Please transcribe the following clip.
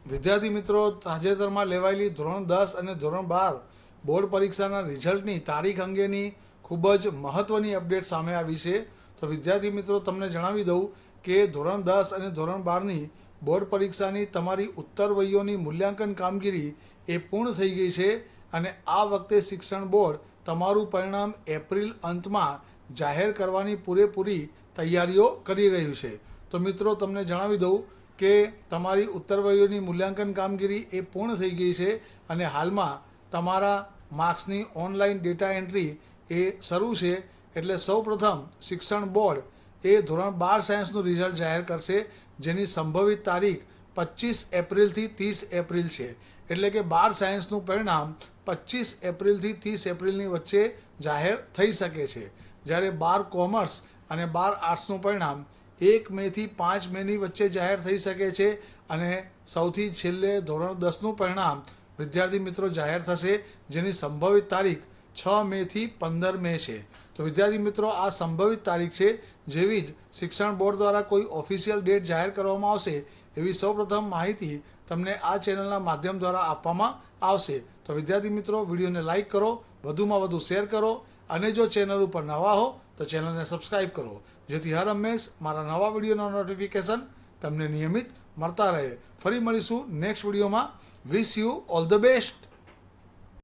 વિદ્યાર્થી મિત્રો, તાજેતરમાં લેવાયેલી ધોરણ 10 અને ધોરણ 12 બોર્ડ પરીક્ષાના રિઝલ્ટની તારીખ અંગેની ખૂબ જ મહત્ત્વની અપડેટ સામે આવી છે. તો વિદ્યાર્થી મિત્રો, તમને જણાવી દઉં કે ધોરણ 10 અને ધોરણ 12ની બોર્ડ પરીક્ષાની તમારી ઉત્તરવહીઓની મૂલ્યાંકન કામગીરી એ પૂર્ણ થઈ ગઈ છે અને આ વખતે શિક્ષણ બોર્ડ તમારું પરિણામ એપ્રિલ અંતમાં જાહેર કરવાની પૂરેપૂરી તૈયારીઓ કરી રહ્યું છે. તો મિત્રો, તમને જણાવી દઉં કે તમારી ઉત્તરવહીઓની મૂલ્યાંકન કામગીરી એ પૂર્ણ થઈ ગઈ છે અને હાલમાં તમારા માર્ક્સની ઓનલાઈન ડેટા એન્ટ્રી એ શરૂ છે. એટલે સૌપ્રથમ શિક્ષણ બોર્ડ એ ધોરણ 12 સાયન્સનું રિઝલ્ટ જાહેર કરશે, જેની સંભવિત તારીખ 25 એપ્રિલથી 30 એપ્રિલ છે. એટલે કે 12 સાયન્સનું પરિણામ 25 એપ્રિલથી 30 એપ્રિલની વચ્ચે જાહેર થઈ શકે છે, જ્યારે 12 કોમર્સ અને 12 આર્ટ્સનું પરિણામ 1 મેથી 5 મેની વચ્ચે જાહેર થઈ શકે છે અને સૌથી છેલ્લે ધોરણ 10નું પરિણામ વિદ્યાર્થી મિત્રો જાહેર થશે, જેની સંભવિત તારીખ 6 મેથી 15 મે છે. તો વિદ્યાર્થી મિત્રો, આ સંભવિત તારીખ છે. જેવી જ શિક્ષણ બોર્ડ દ્વારા કોઈ ઓફિશિયલ ડેટ જાહેર કરવામાં આવશે એવી સૌપ્રથમ માહિતી તમને આ ચેનલના માધ્યમ દ્વારા આપવામાં આવશે. તો વિદ્યાર્થી મિત્રો, વિડીયોને લાઇક કરો, વધુમાં વધુ શેર કરો અને જો ચેનલ ઉપર નવા હો તો ચેનલને સબસ્ક્રાઈબ કરો, જેથી હર હંમેશ મારા નવા વિડીયોના નોટિફિકેશન તમને નિયમિત મળતા રહે. ફરી મળીશું નેક્સ્ટ વિડીયોમાં. Wish you all the best.